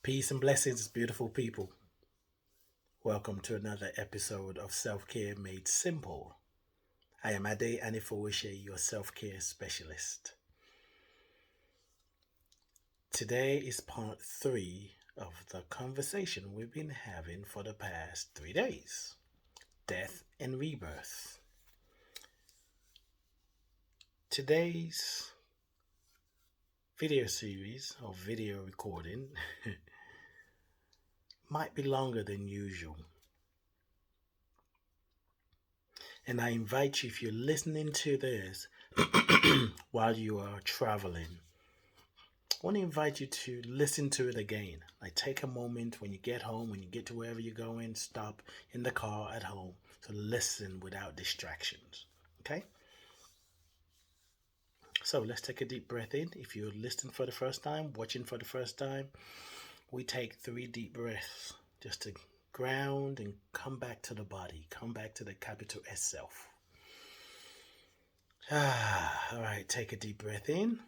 Peace and blessings, beautiful people. Welcome to another episode of Self-Care Made Simple. I am Anifowose, your self-care specialist. Today is part 3 of the conversation we've been having for the past 3 days. Death and rebirth. Today's video series or video recording might be longer than usual. And I invite you, if you're listening to this while you are traveling, I want to invite you to listen to it again. Like, take a moment when you get home, when you get to wherever you're going, stop in the car at home to listen without distractions. Okay? So let's take a deep breath in. If you're listening for the first time, watching for the first time, we take 3 deep breaths just to ground and come back to the body, come back to the capital S self. All right, take a deep breath in.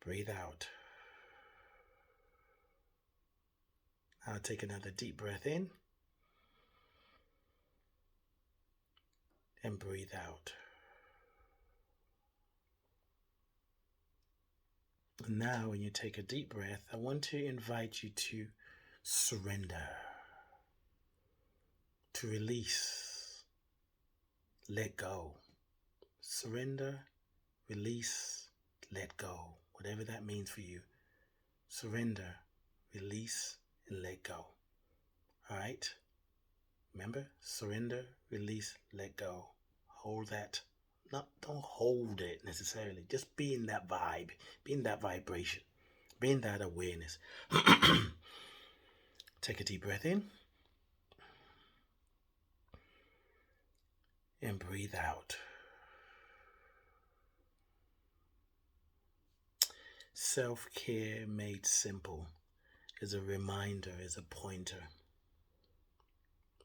Breathe out. Now take another deep breath in. And breathe out. And now when you take a deep breath, I want to invite you to surrender, to release, let go. Surrender, release, let go. Whatever that means for you. Surrender, release, and let go. All right? Remember, surrender, release, let go. Hold that. Don't hold it necessarily. Just be in that vibe, be in that vibration, be in that awareness. Take a deep breath in. And breathe out. Self-care made simple is a reminder, is a pointer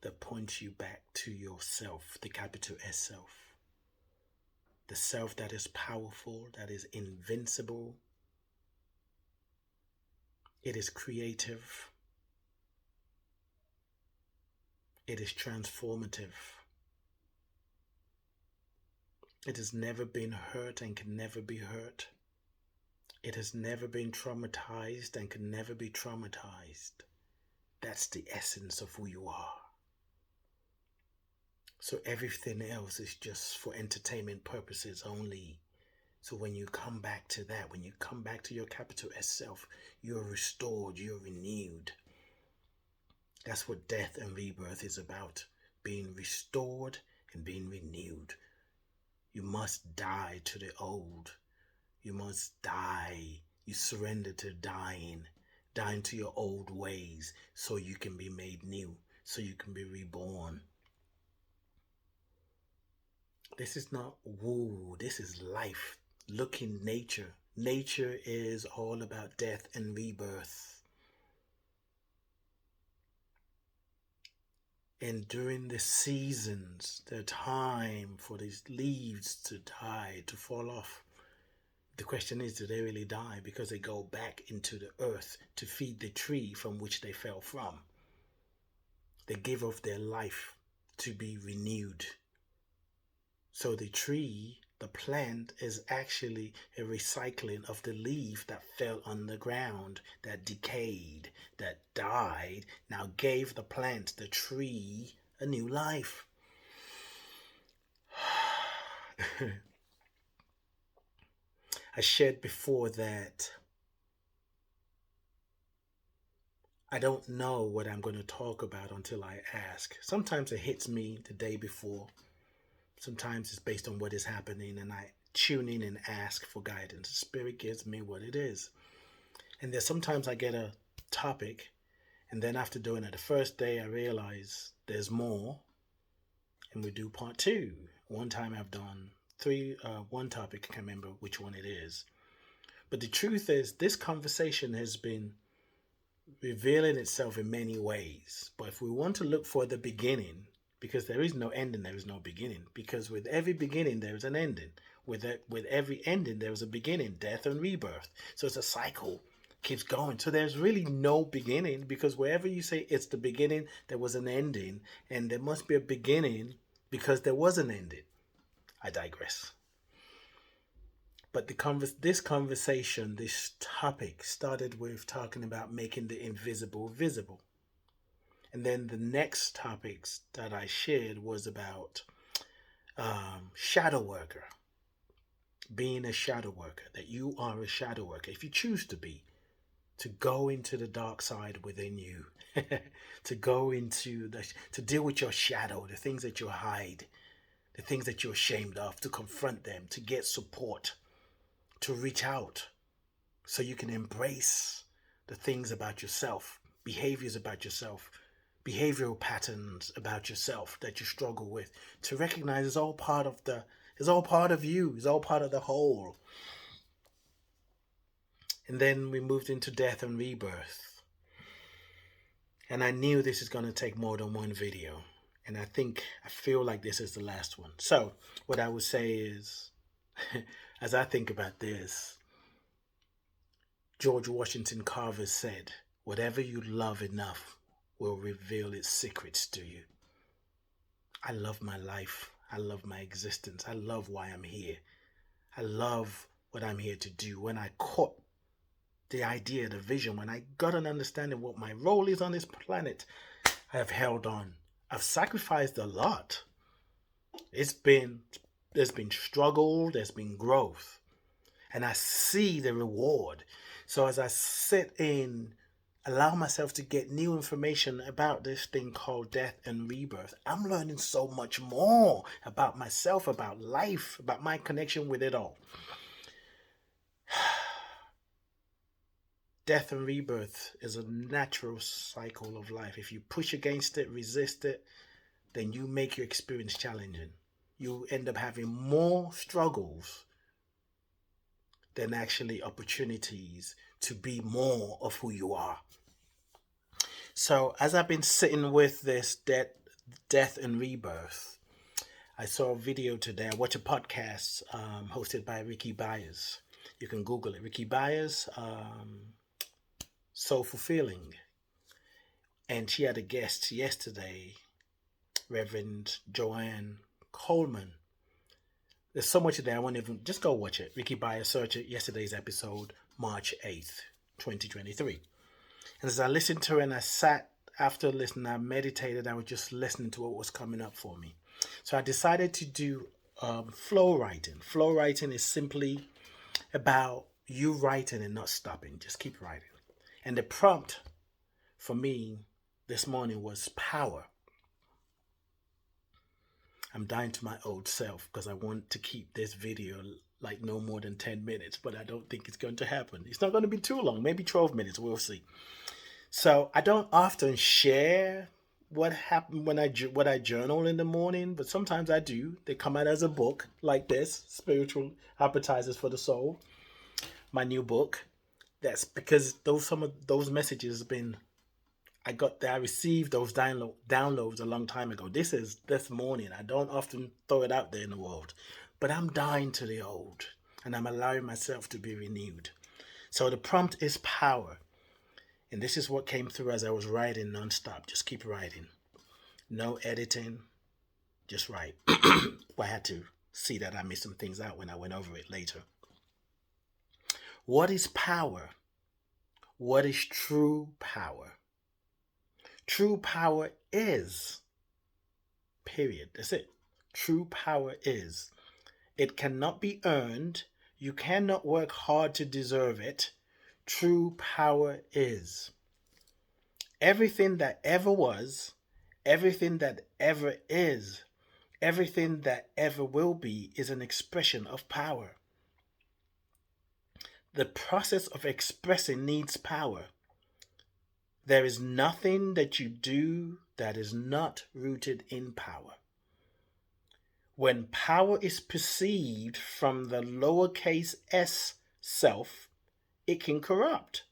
that points you back to yourself, the capital S self. The self that is powerful, that is invincible. It is creative. It is transformative. It has never been hurt and can never be hurt. It has never been traumatized and can never be traumatized. That's the essence of who you are. So everything else is just for entertainment purposes only. So when you come back to that, when you come back to your capital S self, you're restored, you're renewed. That's what death and rebirth is about. Being restored and being renewed. You must die to the old. You must die. You surrender to dying to your old ways so you can be made new, so you can be reborn. This is not woo, this is life. Look in nature. Nature is all about death and rebirth. And during the seasons, the time for these leaves to die, to fall off, the question is, do they really die? Because they go back into the earth to feed the tree from which they fell from. They give of their life to be renewed. So the tree, the plant, is actually a recycling of the leaf that fell on the ground, that decayed, that died, now gave the plant, the tree, a new life. I shared before that I don't know what I'm going to talk about until I ask. Sometimes it hits me the day before. Sometimes it's based on what is happening and I tune in and ask for guidance. The Spirit gives me what it is. And there's sometimes I get a topic and then after doing it the first day I realize there's more and we do part 2. One time I've done 3, one topic, I can't remember which one it is. But the truth is this conversation has been revealing itself in many ways. But if we want to look for the beginning, because there is no ending, there is no beginning. Because with every beginning, there is an ending. with every ending, there was a beginning, death and rebirth. So it's a cycle, keeps going. So there's really no beginning, because wherever you say it's the beginning, there was an ending, and there must be a beginning because there was an ending. I digress. But this conversation, this topic, started with talking about making the invisible visible. And then the next topics that I shared was about shadow worker, being a shadow worker, that you are a shadow worker, if you choose to be, to go into the dark side within you, to go into to deal with your shadow, the things that you hide, the things that you're ashamed of, to confront them, to get support, to reach out so you can embrace the things about yourself, behaviors about yourself, behavioral patterns about yourself that you struggle with, to recognize it's all part of you, it's all part of the whole. And then we moved into death and rebirth. And I knew this is going to take more than one video. And I feel like this is the last one. So what I would say is, as I think about this, George Washington Carver said, whatever you love enough will reveal its secrets to you. I love my life. I love my existence. I love why I'm here. I love what I'm here to do. When I caught the idea, the vision, when I got an understanding what my role is on this planet, I have held on. I've sacrificed a lot. There's been struggle, there's been growth, and I see the reward. So as I sit in, allow myself to get new information about this thing called death and rebirth, I'm learning so much more about myself, about life, about my connection with it all. Death and rebirth is a natural cycle of life. If you push against it, resist it, then you make your experience challenging. You end up having more struggles than actually opportunities to be more of who you are. So as I've been sitting with this death and rebirth, I saw a video today. I watched a podcast hosted by Ricky Byers. You can Google it. Ricky Byers, So Fulfilling. And she had a guest yesterday, Reverend Joanne Coleman. There's so much there. I won't even, just go watch it. Ricky Byers, search it. Yesterday's episode, March 8th, 2023. And as I listened to her and I sat after listening, I meditated. I was just listening to what was coming up for me. So I decided to do flow writing. Flow writing is simply about you writing and not stopping. Just keep writing. And the prompt for me this morning was power. I'm dying to my old self because I want to keep this video like no more than 10 minutes, but I don't think it's going to happen. It's not going to be too long, maybe 12 minutes, we'll see. So I don't often share what happened when what I journal in the morning, but sometimes I do. They come out as a book like this, Spiritual Appetizers for the Soul, my new book. That's because some of those messages have been, I received those downloads a long time ago. This is this morning. I don't often throw it out there in the world, but I'm dying to the old and I'm allowing myself to be renewed. So the prompt is power. And this is what came through as I was writing nonstop. Just keep writing. No editing. Just write. I had to see that I missed some things out when I went over it later. What is power? What is true power? True power is. Period. That's it. True power is. It cannot be earned. You cannot work hard to deserve it. True power is. Everything that ever was, everything that ever is, everything that ever will be is an expression of power. The process of expressing needs power. There is nothing that you do that is not rooted in power. When power is perceived from the lowercase s self, it can corrupt.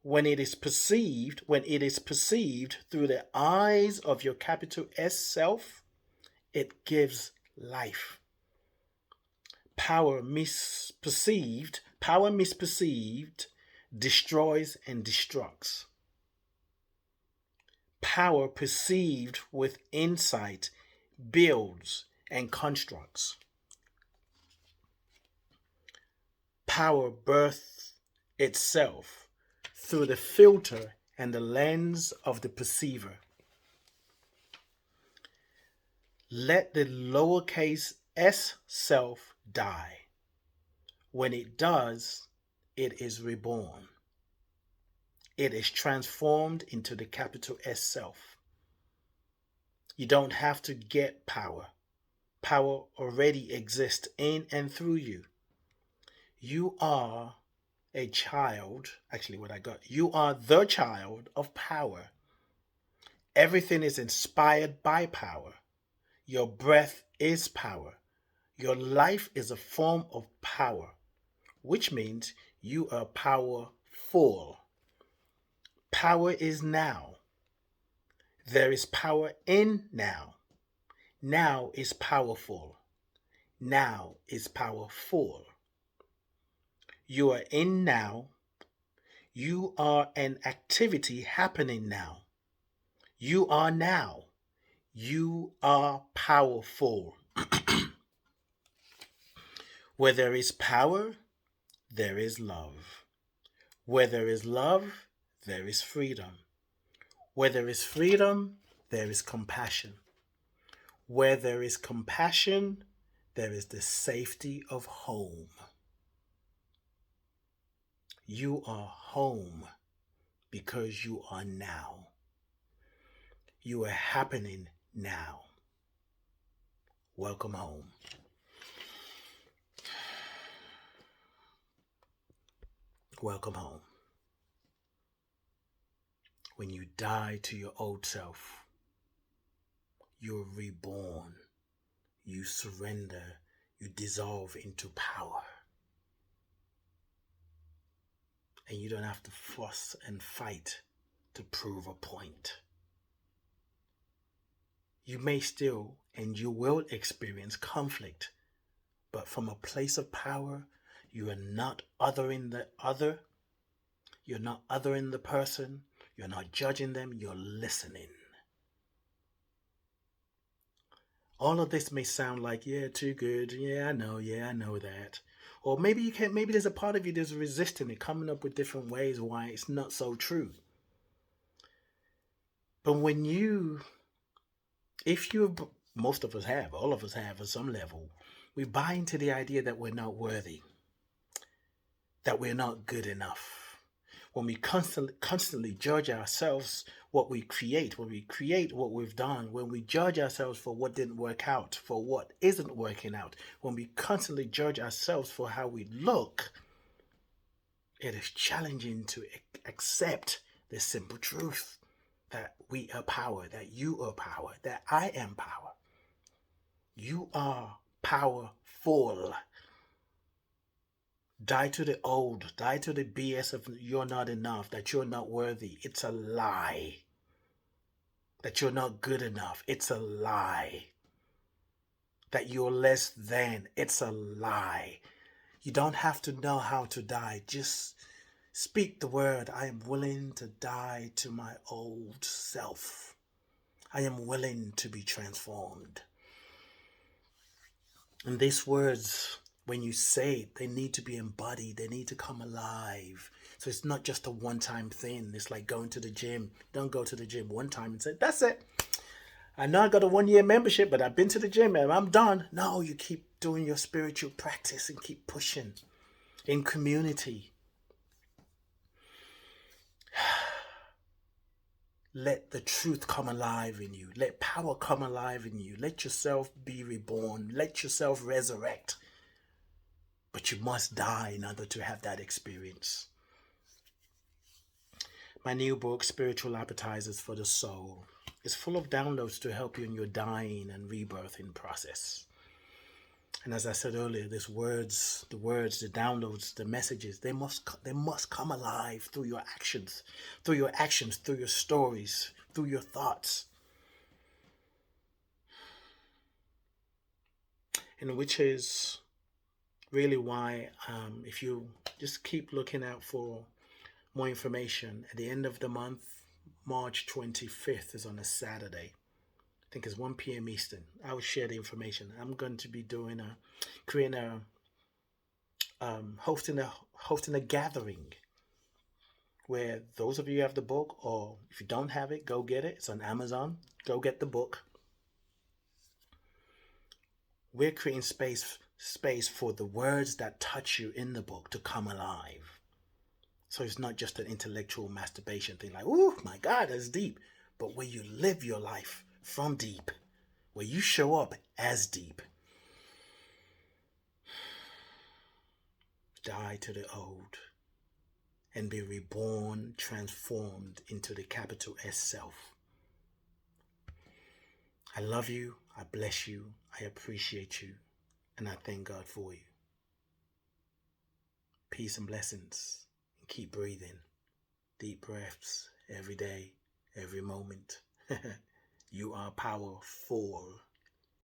When it is perceived through the eyes of your capital S self, it gives life. Power misperceived destroys and destructs. Power perceived with insight builds and constructs. Power births itself through the filter and the lens of the perceiver. Let the lowercase s self die. When it does, it is reborn. It is transformed into the capital S self. You don't have to get power. Power already exists in and through you. You are a child. Actually, you are the child of power. Everything is inspired by power. Your breath is power. Your life is a form of power, which means you are powerful. Power is now. There is power in now. Now is powerful. Now is powerful. You are in now. You are an activity happening now. You are now. You are powerful. Where there is power, there is love. Where there is love, there is freedom. Where there is freedom, there is compassion. Where there is compassion, there is the safety of home. You are home because you are now. You are happening now. Welcome home. Welcome home. When you die to your old self, you're reborn. You surrender. You dissolve into power. And you don't have to fuss and fight to prove a point. You may still and you will experience conflict, but from a place of power, you are not othering the other. You're not othering the person. You're not judging them. You're listening. All of this may sound like, yeah, too good. Yeah, I know that. Or maybe there's a part of you that's resisting it, coming up with different ways why it's not so true. But most of us have, all of us have at some level, we buy into the idea that we're not worthy, that we're not good enough. When we constantly judge ourselves, when we create what we've done, when we judge ourselves for what didn't work out, for what isn't working out, when we constantly judge ourselves for how we look, it is challenging to accept the simple truth that we are power, that you are power, that I am power. You are powerful. Die to the old, die to the BS of you're not enough, that you're not worthy. It's a lie. That you're not good enough. It's a lie. That you're less than. It's a lie. You don't have to know how to die. Just speak the word. I am willing to die to my old self. I am willing to be transformed. And these words, when you say it, they need to be embodied. They need to come alive. So it's not just a one-time thing. It's like going to the gym. Don't go to the gym one time and say, that's it. I know I got a 1-year membership, but I've been to the gym and I'm done. No, you keep doing your spiritual practice and keep pushing in community. Let the truth come alive in you. Let power come alive in you. Let yourself be reborn. Let yourself resurrect. But you must die in order to have that experience. My new book, Spiritual Appetizers for the Soul, is full of downloads to help you in your dying and rebirthing process. And as I said earlier, the words, the downloads, the messages, they must come alive through your actions, through your stories, through your thoughts. And which is really why, if you just keep looking out for more information, at the end of the month, March 25th is on a Saturday. I think it's 1 p.m. Eastern. I will share the information. I'm going to be creating hosting a gathering where those of you who have the book, or if you don't have it, go get it. It's on Amazon. Go get the book. We're creating space for the words that touch you in the book to come alive. So it's not just an intellectual masturbation thing like, oh my God, that's deep. But where you live your life from deep, where you show up as deep. Die to the old and be reborn, transformed into the capital S self. I love you. I bless you. I appreciate you. And I thank God for you. Peace and blessings. And keep breathing. Deep breaths every day, every moment. You are powerful.